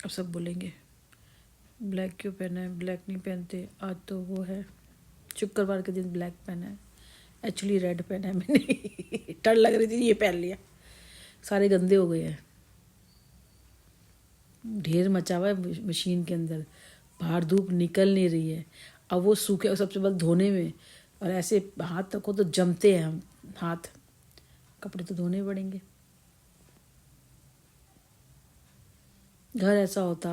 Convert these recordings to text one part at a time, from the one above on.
अब सब बोलेंगे ब्लैक क्यों पहना है, ब्लैक नहीं पहनते, आज तो वो है शुक्रवार के दिन ब्लैक पहना है, एक्चुअली रेड पहना है मैंने ठंड लग रही थी ये पहन लिया। सारे गंदे हो गए हैं, ढेर मचा हुआ है मशीन के अंदर, बाहर धूप निकल नहीं रही है। अब वो सूखे सबसे पहले धोने में, और ऐसे हाथ रखो तो जमते हैं हम हाथ, कपड़े तो धोने पड़ेंगे। घर ऐसा होता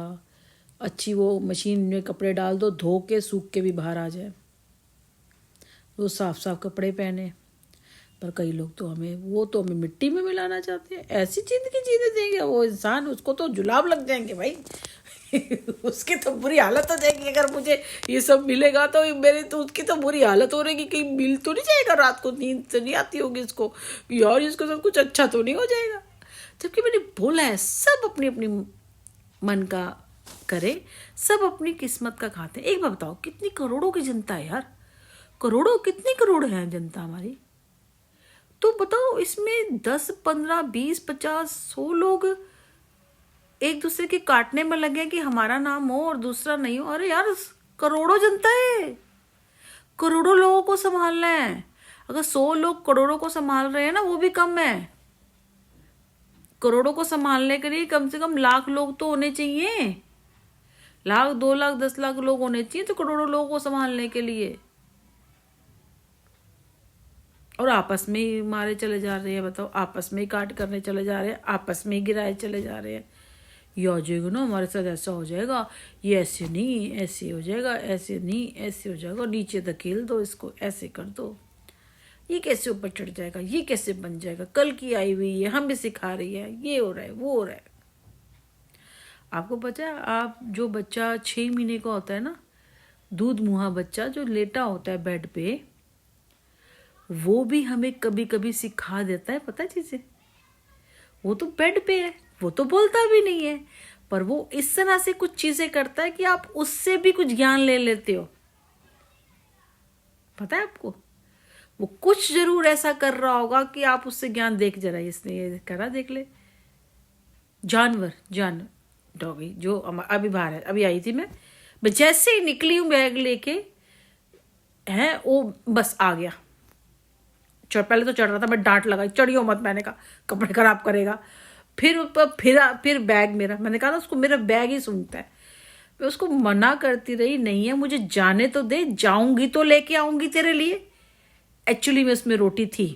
अच्छी वो मशीन में कपड़े डाल दो, धो के सूख के भी बाहर आ जाए, वो साफ साफ कपड़े पहने। पर कई लोग तो हमें मिट्टी में मिलाना चाहते हैं, ऐसी जिंदगी जीने देंगे वो इंसान, उसको तो जुलाब लग जाएंगे भाई उसकी तो बुरी हालत हो जाएगी। अगर मुझे ये सब मिलेगा तो मेरे तो उसकी तो बुरी हालत हो रहेगी, कहीं मिल तो नहीं जाएगा, रात को नींद तो नहीं आती होगी इसको, यार इसको सब कुछ अच्छा तो नहीं हो जाएगा। जबकि मैंने बोला है सब अपनी अपनी मन का करे, सब अपनी किस्मत का खाते हैं। एक बार बताओ कितनी करोड़ों की जनता है यार, करोड़ों, कितनी करोड़ है जनता हमारी, तो बताओ इसमें 10, 15, 20, 50, 100 लोग एक दूसरे के काटने में लगे कि हमारा नाम हो और दूसरा नहीं हो। अरे यार करोड़ों जनता है, करोड़ों लोगों को संभालना है। अगर 100 लोग करोड़ों को संभाल रहे हैं ना, वो भी कम है। करोड़ों को संभालने के लिए कम से कम लाख लोग तो होने चाहिए, लाख, 2 लाख, 10 लाख लोग होने चाहिए तो करोड़ों लोगों को संभालने के लिए। और आपस में ही मारे चले जा रहे हैं, बताओ, आपस में ही काट करने चले जा रहे हैं, आपस में ही गिराए चले जा रहे हैं। ये हो जाएगा ना हमारे साथ, ऐसा हो जाएगा, ये ऐसे नहीं ऐसे हो जाएगा, ऐसे नहीं ऐसे हो जाएगा, नीचे धकेल दो इसको, ऐसे कर दो, ये कैसे ऊपर चढ़ जाएगा, ये कैसे बन जाएगा, कल की आई हुई है, हम भी सिखा रही है, ये हो रहा है वो हो रहा है। आपको पता है, आप जो बच्चा 6 महीने का होता है ना, दूध मुहा बच्चा जो लेटा होता है बेड पे, वो भी हमें कभी कभी सिखा देता है, पता है चीजें। वो तो बेड पे है, वो तो बोलता भी नहीं है, पर वो इस तरह से कुछ चीजें करता है कि आप उससे भी कुछ ज्ञान ले लेते हो। पता है आपको, वो कुछ जरूर ऐसा कर रहा होगा कि आप उससे ज्ञान देख, जरा इसने ये करा, देख ले। जानवर डॉगी जो अभी बाहर है, अभी आई थी मैं जैसे ही निकली हूं बैग लेके, है वो बस आ गया। पहले तो चढ़ रहा था, मैं डांट लगाई, चढ़ियो मत, मैंने कहा कपड़े खराब करेगा। फिर ऊपर फिर बैग मेरा, मैंने कहा ना उसको मेरा बैग ही सूंघता है। मैं उसको मना करती रही, नहीं है मुझे जाने तो दे, जाऊंगी तो लेके आऊंगी तेरे लिए। एक्चुअली में उसमें रोटी थी,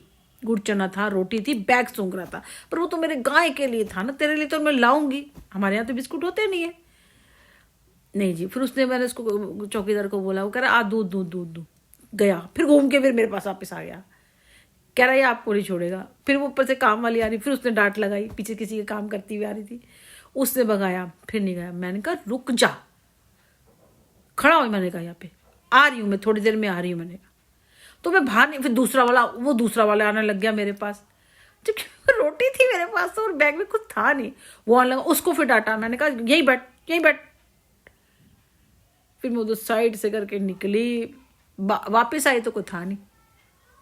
गुड़ चना था, रोटी थी, बैग सूंघ रहा था, पर वो तो मेरे गाय के लिए था ना, तेरे लिए तो मैं लाऊंगी, हमारे यहाँ तो बिस्कुट होते नहीं है। नहीं जी, फिर मैंने उसको चौकीदार को बोला, वो कह रहा आ दूध दूध दूध दूध, गया, फिर घूम के फिर मेरे पास वापस आ गया, कह रहा है आपको नहीं छोड़ेगा। फिर वो ऊपर से काम वाली आ रही, फिर उसने डांट लगाई, पीछे किसी के काम करती हुई आ रही थी, उसने भगाया, फिर नहीं गया। मैंने कहा रुक जा, खड़ा हो, मैंने कहा यहाँ पे आ रही हूँ मैं, थोड़ी देर में आ रही हूँ, मैंने कहा। तो मैं बाहर नहीं, फिर दूसरा वाला आने लग गया मेरे पास, जबकि रोटी थी मेरे पास तो और बैग में कुछ था नहीं, वो आने लगा, उसको फिर डांटा, मैंने कहा यही बैठ यही बैठ। फिर मैं उधर साइड से करके निकली, वापिस आई तो कोई था नहीं।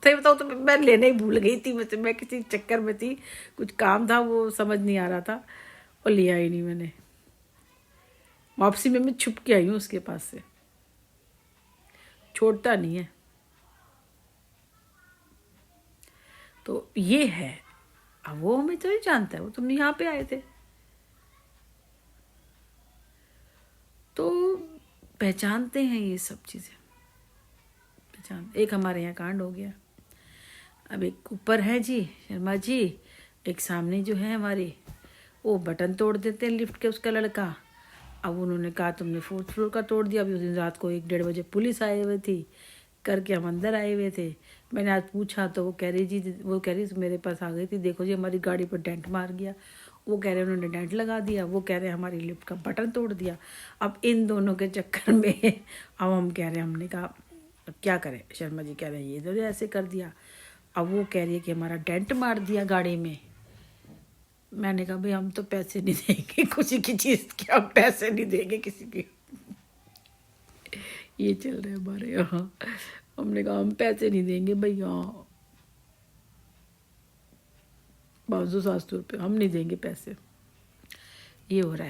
सही बताओ तो मैं लेने ही भूल गई थी, मैं किसी चक्कर में थी, कुछ काम था वो समझ नहीं आ रहा था, और लिया ही नहीं मैंने। वापसी में मैं छुप के आई हूँ उसके पास से, छोड़ता नहीं है। तो ये है, अब वो हमें तो नहीं जानता है, वो तुम यहाँ पे आए थे, तो पहचानते हैं ये सब चीजें, पहचान। एक हमारे यहाँ कांड हो गया, अब एक ऊपर है जी शर्मा जी, एक सामने जो है हमारी, वो बटन तोड़ देते हैं लिफ्ट के, उसका लड़का। अब उन्होंने कहा तुमने 4th फ्लोर का तोड़ दिया। अभी उस दिन रात को 1-1:30 बजे पुलिस आए हुए थी, करके हम अंदर आए हुए थे। मैंने आज पूछा तो वो कह रही मेरे पास आ गई थी, देखो जी हमारी गाड़ी पर डेंट मार गया। वो कह रहे उन्होंने डेंट लगा दिया, वो कह रहे हमारी लिफ्ट का बटन तोड़ दिया। अब इन दोनों के चक्कर में अब हम कह रहे, हमने कहा अब क्या करें, शर्मा जी कह रहे हैं ये तो ऐसे कर दिया। अब वो कह रही है कि हमारा डेंट मार दिया गाड़ी में। मैंने कहा भाई हम तो पैसे नहीं देंगे किसी की चीज़ के, हम पैसे नहीं देंगे किसी की। ये चल रहा है हमारे यहाँ। हमने कहा हम पैसे नहीं देंगे भैया, 500-700 रुपये हम नहीं देंगे पैसे। ये हो रहा है।